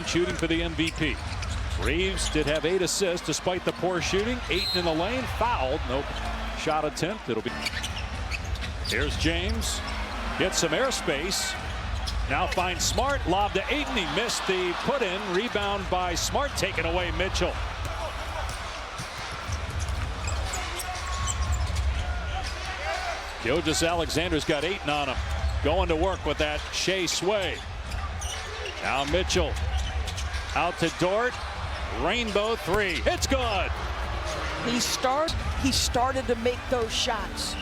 shooting for the MVP. Reeves did have 8 assists despite the poor shooting. Ayton in the lane, fouled. Nope. Shot attempt. It'll be. Here's James. Gets some airspace. Now finds Smart. Lob to Ayton. He missed the put in. Rebound by Smart. Taken away Mitchell. Gilgeous-Alexander's got Ayton on him. Going to work with that Shea sway. Now Mitchell out to Dort. Rainbow three. It's good. He started to make those shots.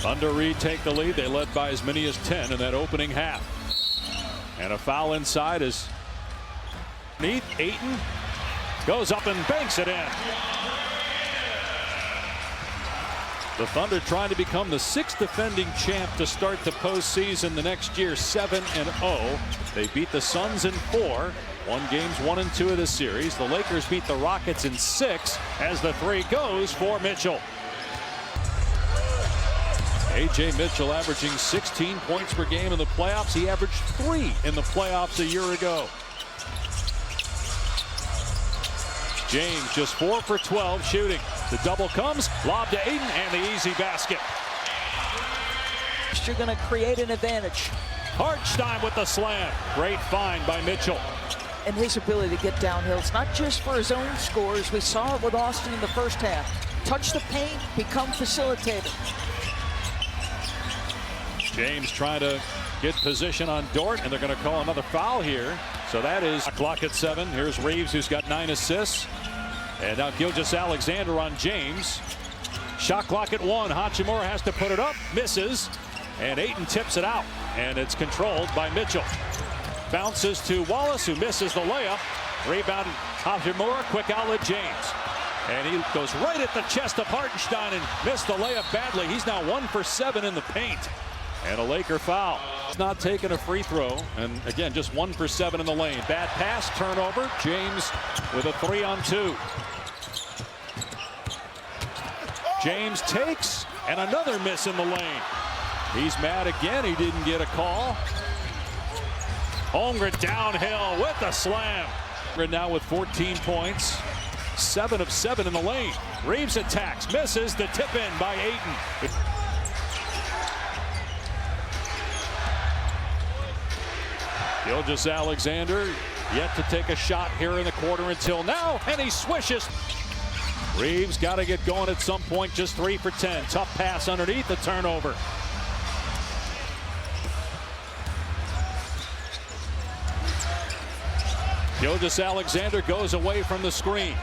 Thunder retake the lead. They led by as many as 10 in that opening half. And a foul inside is Neath. Ayton goes up and banks it in. The Thunder trying to become the 6th defending champ to start the postseason the next year, 7-0. They beat the Suns in 4. Won games 1 and 2 of the series. The Lakers beat the Rockets in 6 as the three goes for Mitchell. A.J. Mitchell averaging 16 points per game in the playoffs. He averaged 3 in the playoffs a year ago. James just 4 for 12 shooting. The double comes, lob to Ayton, and the easy basket. You're going to create an advantage. Hartenstein with the slam. Great find by Mitchell. And his ability to get downhill. It's not just for his own scores. We saw it with Austin in the first half. Touch the paint, become facilitator. James trying to get position on Dort, and they're going to call another foul here. So that is a clock at 7. Here's Reeves, who's got 9 assists. And now Gilgeous-Alexander on James. Shot clock at 1. Hachimura has to put it up, misses, and Ayton tips it out, and it's controlled by Mitchell. Bounces to Wallace, who misses the layup. Rebound Hachimura, quick outlet James. And he goes right at the chest of Hartenstein and missed the layup badly. He's now 1 for 7 in the paint. And a Laker foul. He's not taking a free throw. And again, just 1 for 7 in the lane. Bad pass, turnover. James with a 3-on-2. James takes, and another miss in the lane. He's mad again. He didn't get a call. Holmgren downhill with the slam. Now with 14 points. 7 of 7 in the lane. Reeves attacks, misses. The tip in by Ayton. Gilgeous-Alexander yet to take a shot here in the quarter until now, and he swishes. Reeves got to get going at some point, just 3 for 10. Tough pass underneath, the turnover. Gilgeous-Alexander goes away from the screen.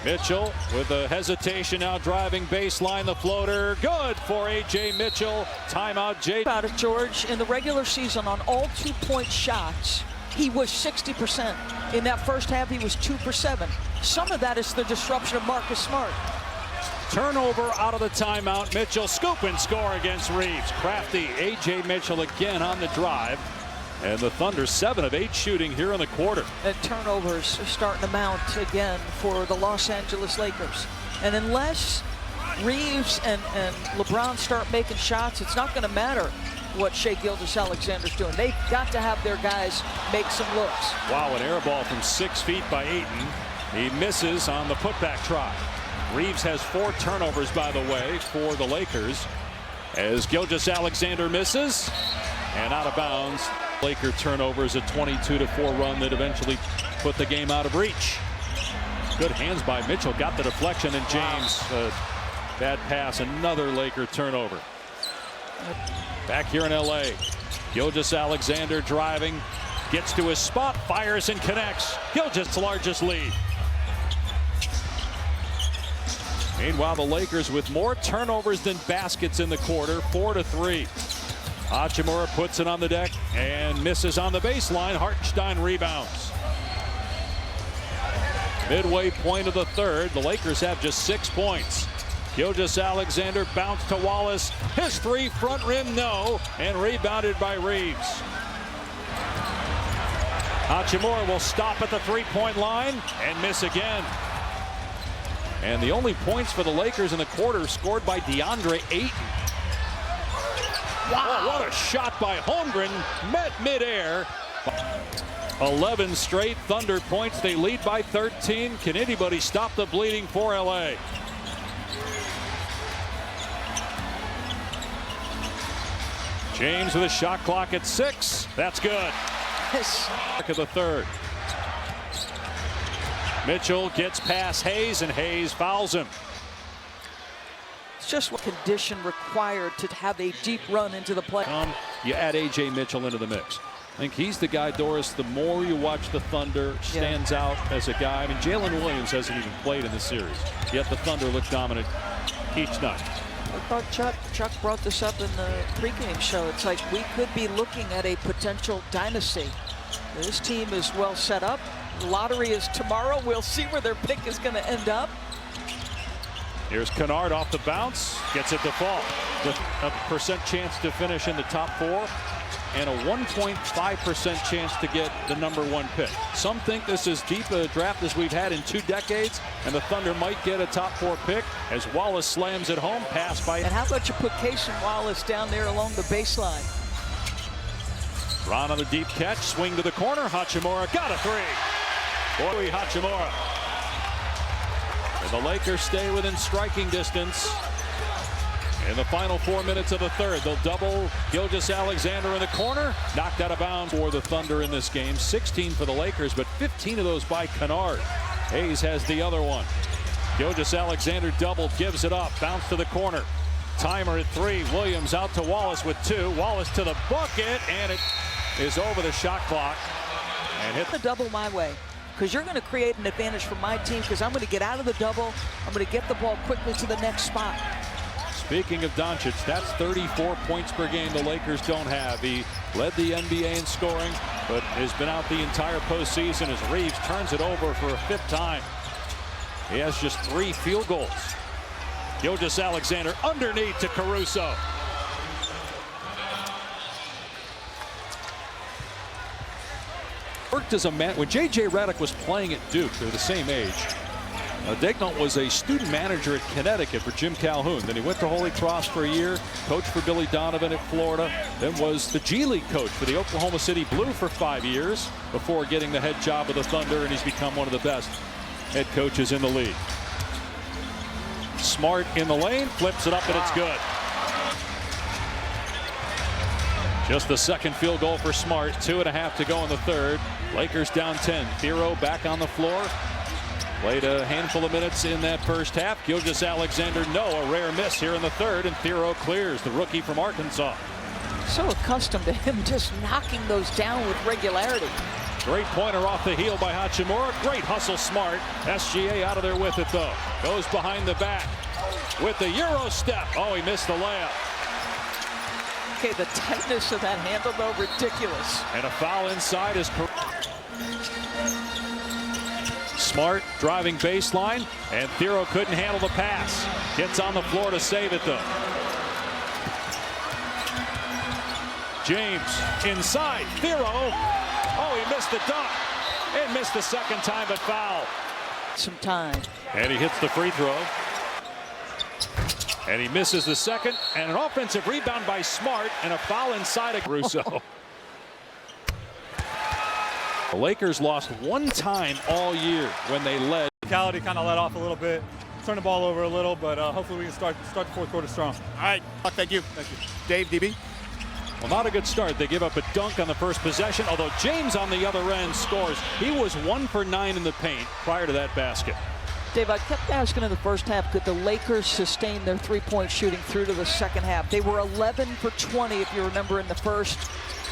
Mitchell with a hesitation now driving baseline, the floater. Good for A.J. Mitchell. Timeout, Jay. About it, George. In the regular season, on all 2-point shots, he was 60%. In that first half, he was 2 for 7. Some of that is the disruption of Marcus Smart. Turnover out of the timeout. Mitchell scoop and score against Reeves. Crafty. A.J. Mitchell again on the drive. And the Thunder 7 of 8 shooting here in the quarter. And turnovers are starting to mount again for the Los Angeles Lakers. And unless Reeves and LeBron start making shots, it's not going to matter what Shai Gilgeous-Alexander's doing. They've got to have their guys make some looks. Wow, an air ball from 6 feet by Ayton. He misses on the putback try. Reeves has 4 turnovers, by the way, for the Lakers. As Gilgeous-Alexander misses and out of bounds. Laker turnovers, a 22-4 run that eventually put the game out of reach. Good hands by Mitchell, got the deflection, and James, bad pass, another Laker turnover. Back here in LA, Gilgeous-Alexander driving, gets to his spot, fires and connects. Gilgeous' largest lead. Meanwhile, the Lakers with more turnovers than baskets in the quarter, 4-3. Hachimura puts it on the deck and misses on the baseline. Hartenstein rebounds. Midway point of the third, the Lakers have just 6 points. Gilgeous-Alexander bounced to Wallace. His 3 front rim, no, and rebounded by Reeves. Hachimura will stop at the 3-point line and miss again. And the only points for the Lakers in the quarter scored by DeAndre Ayton. Wow. Oh, what a shot by Holmgren. Met midair. 11 straight Thunder points. They lead by 13. Can anybody stop the bleeding for LA? James with a shot clock at 6. That's good. Yes. Back of the third. Mitchell gets past Hayes, and Hayes fouls him. It's just what condition required to have a deep run into the play. You add A.J. Mitchell into the mix. I think he's the guy, Doris, the more you watch the Thunder, stands out as a guy. I mean, Jalen Williams hasn't even played in the series, yet the Thunder look dominant each night. I thought Chuck brought this up in the pregame show. It's like we could be looking at a potential dynasty. This team is well set up. Lottery is tomorrow. We'll see where their pick is going to end up. Here's Kennard off the bounce, gets it to fall. With a percent chance to finish in the top 4 and a 1.5% chance to get the #1 pick. Some think this is deep a draft as we've had in 2 decades, and the Thunder might get a top 4 pick as Wallace slams it home, pass by. And how about you put Cason Wallace down there along the baseline? Ron on the deep catch, swing to the corner. Hachimura got a 3. Boy, Hachimura. And the Lakers stay within striking distance. In the final 4 minutes of the third, they'll double Gilgeous-Alexander in the corner. Knocked out of bounds for the Thunder in this game. 16 for the Lakers, but 15 of those by Kennard. Hayes has the other one. Gilgeous-Alexander doubled, gives it up, bounce to the corner. Timer at 3. Williams out to Wallace with 2. Wallace to the bucket, and it is over the shot clock. And hit the double my way, because you're going to create an advantage for my team, because I'm going to get out of the double. I'm going to get the ball quickly to the next spot. Speaking of Doncic, that's 34 points per game the Lakers don't have. He led the NBA in scoring, but has been out the entire postseason as Reeves turns it over for a 5th time. He has just 3 field goals. Gilgeous-Alexander underneath to Caruso. Worked as a man when J.J. Redick was playing at Duke. They're the same age. Daigneault was a student manager at Connecticut for Jim Calhoun. Then he went to Holy Cross for a year, coached for Billy Donovan at Florida, then was the G League coach for the Oklahoma City Blue for 5 years before getting the head job of the Thunder, and he's become one of the best head coaches in the league. Smart in the lane, flips it up, and it's good. Just the 2nd field goal for Smart. 2.5 to go in the third. Lakers down 10. Thiero back on the floor. Played a handful of minutes in that first half. Gilgeous-Alexander, a rare miss here in the third, and Thiero clears, the rookie from Arkansas. So accustomed to him just knocking those down with regularity. Great pointer off the heel by Hachimura. Great hustle, Smart. SGA out of there with it, though. Goes behind the back with the Euro step. Oh, he missed the layup. Okay, the tightness of that handle, though, ridiculous. And a foul inside is Smart driving baseline, and Thiero couldn't handle the pass. Gets on the floor to save it, though. James inside. Thiero. Oh, he missed the dunk. And missed the 2nd time, but foul. Some time. And he hits the free throw. And he misses the 2nd. And an offensive rebound by Smart, and a foul inside of Caruso. The Lakers lost 1 time all year when they led. Physicality kind of let off a little bit, turned the ball over a little, but hopefully we can start the 4th quarter strong. All right, thank you. Thank you. Dave, DB. Well, not a good start. They give up a dunk on the first possession, although James on the other end scores. He was 1 for 9 in the paint prior to that basket. Dave, I kept asking in the first half, could the Lakers sustain their 3-point shooting through to the second half? They were 11 for 20, if you remember, in the first.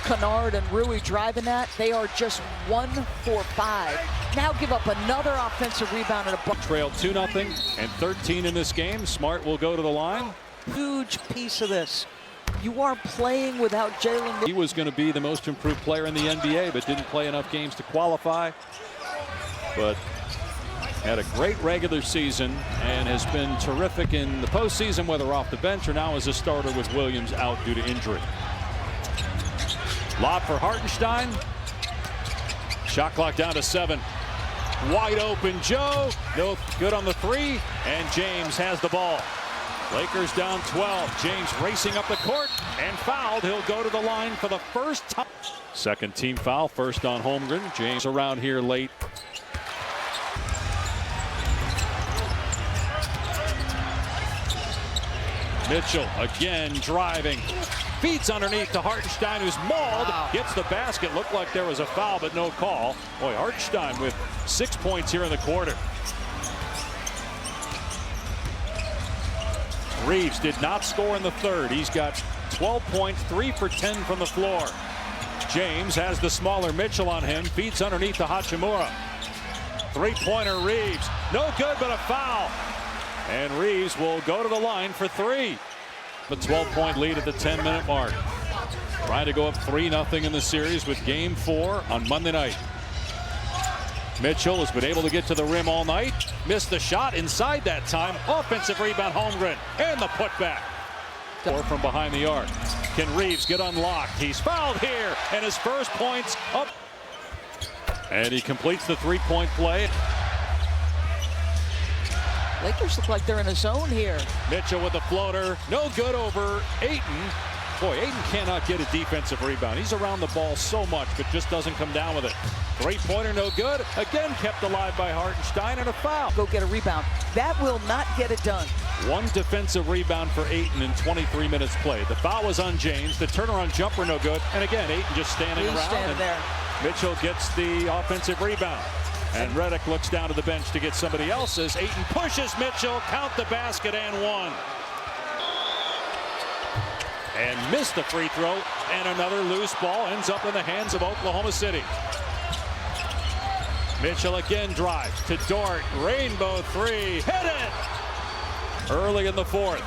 Kennard and Rui driving that. They are just 1 for 5. Now give up another offensive rebound and a buck. Trail 2-0 and 13 in this game. Smart will go to the line. Huge piece of this. You are playing without Jalen. He was going to be the most improved player in the NBA, but didn't play enough games to qualify. But had a great regular season and has been terrific in the postseason, whether off the bench or now as a starter with Williams out due to injury. Lob for Hartenstein. Shot clock down to 7. Wide open Joe. No good on the 3. And James has the ball. Lakers down 12. James racing up the court and fouled. He'll go to the line for the first time. Second team foul, first on Holmgren. James around here late. Mitchell again driving. Feeds underneath to Hartenstein, who's mauled. Gets the basket. Looked like there was a foul, but no call. Boy, Hartenstein with 6 points here in the quarter. Reeves did not score in the third. He's got 12 points, 3 for 10 from the floor. James has the smaller Mitchell on him. Feeds underneath to Hachimura. Three-pointer Reeves. No good, but a foul. And Reeves will go to the line for three. A 12-point lead at the 10-minute mark. Trying to go up 3-0 in the series with Game 4 on Monday night. Mitchell has been able to get to the rim all night. Missed the shot inside that time. Offensive rebound, Holmgren. And the putback. Or from behind the arc. Can Reeves get unlocked? He's fouled here. And his first points up. And he completes the three-point play. Lakers look like they're in a zone here. Mitchell with the floater. No good over Ayton. Boy, Ayton cannot get a defensive rebound. He's around the ball so much, but just doesn't come down with it. Three-pointer, no good. Again kept alive by Hartenstein, and a foul. Go get a rebound. That will not get it done. One defensive rebound for Ayton in 23 minutes played. The foul was on James. The turnaround jumper, no good. And again, Ayton just standing around. Standing there. Mitchell gets the offensive rebound. And Redick looks down to the bench to get somebody else's. Ayton pushes Mitchell, count the basket, and one. And missed the free throw, and another loose ball ends up in the hands of Oklahoma City. Mitchell again drives to Dort, rainbow three, hit it! Early in the fourth.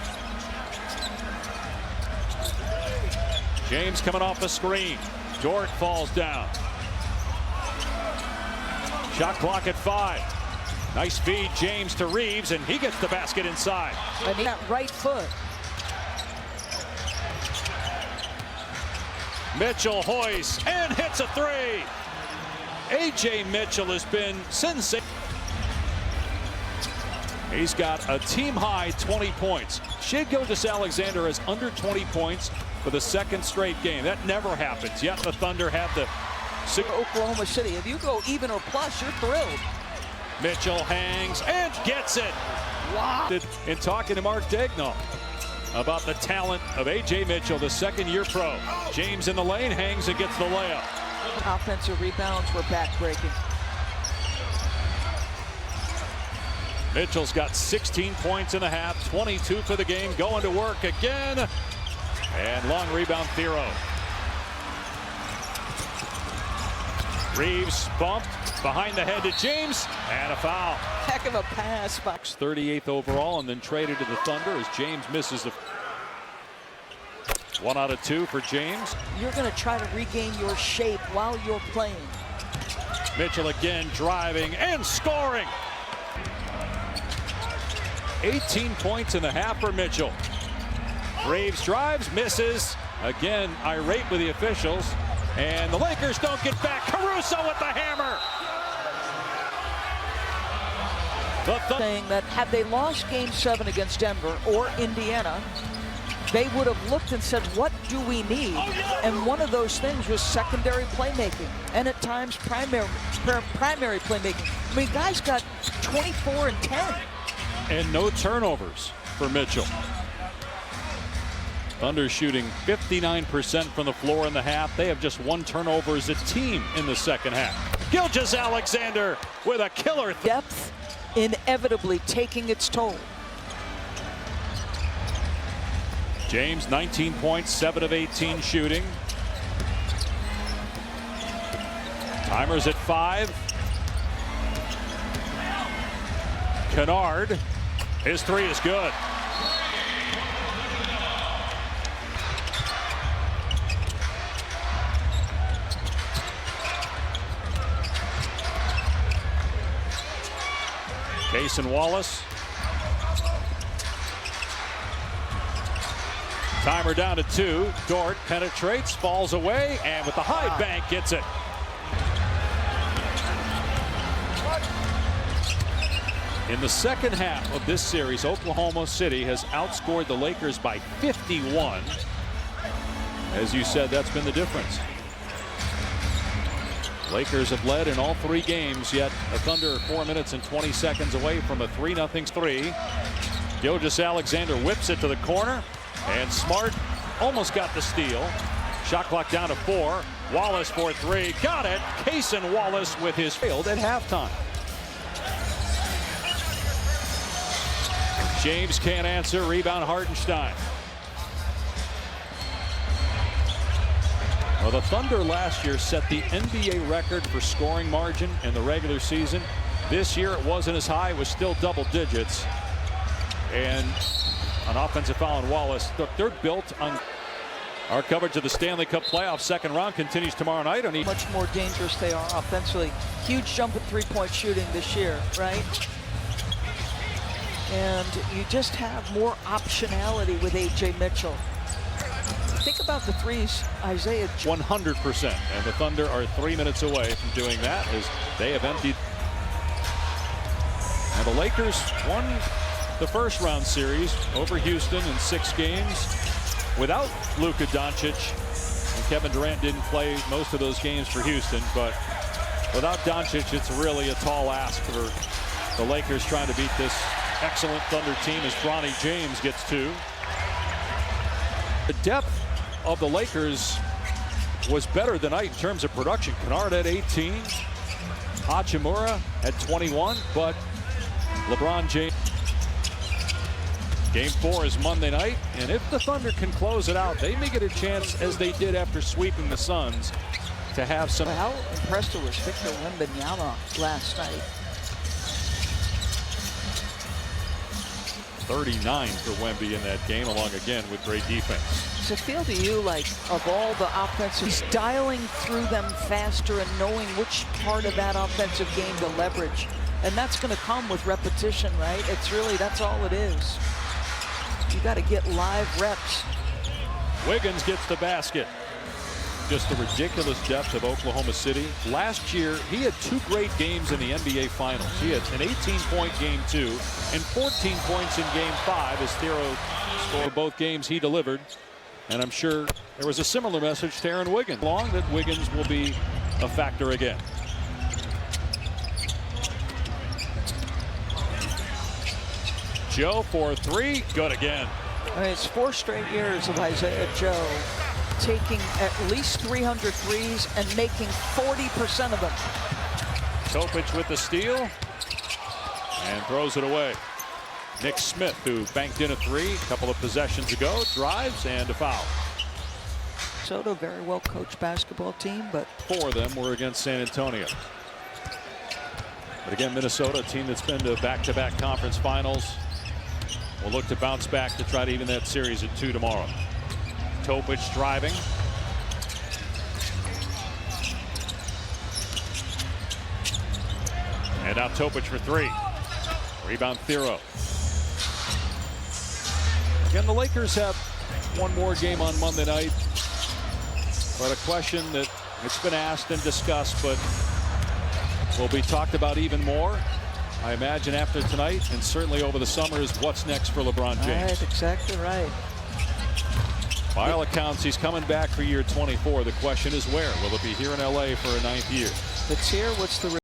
James coming off the screen. Dort falls down. Shot clock at 5. Nice feed, James to Reeves, and he gets the basket inside. And that right foot. Mitchell hoists and hits a three. A.J. Mitchell has been sensational. He's got a team-high 20 points. Shai Gilgeous-Alexander has under 20 points for the second straight game. That never happens. Yet the Thunder have the Oklahoma City. If you go even or plus, you're thrilled. Mitchell hangs and gets it. Wow. In talking to Mark Daigneault about the talent of A.J. Mitchell, the second-year pro. James in the lane, hangs and gets the layup. Offensive rebounds were back-breaking. Mitchell's got 16 points in the half, 22 for the game, going to work again. And long rebound, Thiero. Reeves bumped behind the head to James, and a foul. Heck of a pass. 38th overall, and then traded to the Thunder as James misses the 1 out of 2 for James. You're going to try to regain your shape while you're playing. Mitchell again driving and scoring. 18 points in the half for Mitchell. Reeves drives, misses. Again, irate with the officials. And the Lakers don't get back. Caruso with the hammer. Saying that had they lost Game 7 against Denver or Indiana, they would have looked and said, what do we need? And one of those things was secondary playmaking, and at times primary playmaking. I mean, guys got 24 and 10. And no turnovers for Mitchell. Thunder shooting 59% from the floor in the half. They have just 1 turnover as a team in the second half. Gilgeous-Alexander with a killer. Depth inevitably taking its toll. James, 19 points, 7 of 18 shooting. Timer's at 5. Kennard, his three is good. Cason Wallace. Timer down to 2. Dort penetrates, falls away, and with the high bank gets it. In the second half of this series, Oklahoma City has outscored the Lakers by 51. As you said, that's been the difference. Lakers have led in all 3 games, yet the Thunder 4 minutes and 20 seconds away from a 3-0 three. Gilgeous-Alexander whips it to the corner, and Smart almost got the steal. Shot clock down to 4. Wallace for 3. Got it. Cason Wallace with his field at halftime. James can't answer. Rebound Hartenstein. Well, the Thunder last year set the NBA record for scoring margin in the regular season. This year it wasn't as high. It was still double digits. And an offensive foul on Wallace. Look, they're built on. Our coverage of the Stanley Cup playoff second round continues tomorrow night. Much more dangerous they are offensively. Huge jump in three-point shooting this year, right? And you just have more optionality with A.J. Mitchell. Think about the threes, Isaiah. 100%. And the Thunder are 3 minutes away from doing that as they have emptied. And the Lakers won the first round series over Houston in 6 games without Luka Doncic. And Kevin Durant didn't play most of those games for Houston, but without Doncic, it's really a tall ask for the Lakers trying to beat this excellent Thunder team as Bronny James gets 2. The depth of the Lakers was better tonight in terms of production. Kennard at 18, Hachimura at 21, but LeBron James. Game 4 is Monday night, and if the Thunder can close it out, they may get a chance, as they did after sweeping the Suns, to have some. How impressed was Victor Wembanyama last night? 39 for Wemby in that game, along again with great defense. Does it feel to you like, of all the offensive, he's dialing through them faster and knowing which part of that offensive game to leverage? And that's going to come with repetition, right? It's really, that's all it is. You got to get live reps. Wiggins gets the basket. Just the ridiculous depth of Oklahoma City. Last year, he had 2 great games in the NBA Finals. He had an 18-point game 2 and 14 points in game 5 as Thiero scored both games he delivered. And I'm sure there was a similar message to Aaron Wiggins. Long that Wiggins will be a factor again. Joe for 3, good again. I mean, it's 4 straight years of Isaiah Joe taking at least 300 threes and making 40% of them. Topic with the steal and throws it away. Nick Smith, who banked in a 3 a couple of possessions ago, drives and a foul. Soto, very well coached basketball team, but 4 of them were against San Antonio. But again, Minnesota, a team that's been to back-to-back conference finals, will look to bounce back to try to even that series at 2 tomorrow. Topic driving. And now Topic for 3. Rebound Thiero. Again, the Lakers have one more game on Monday night. But a question that it's been asked and discussed, but will be talked about even more, I imagine, after tonight and certainly over the summer, is what's next for LeBron James. right, exactly right. By all accounts, he's coming back for year 24. The question is where? Will it be here in LA for a 9th year? If it's here, what's the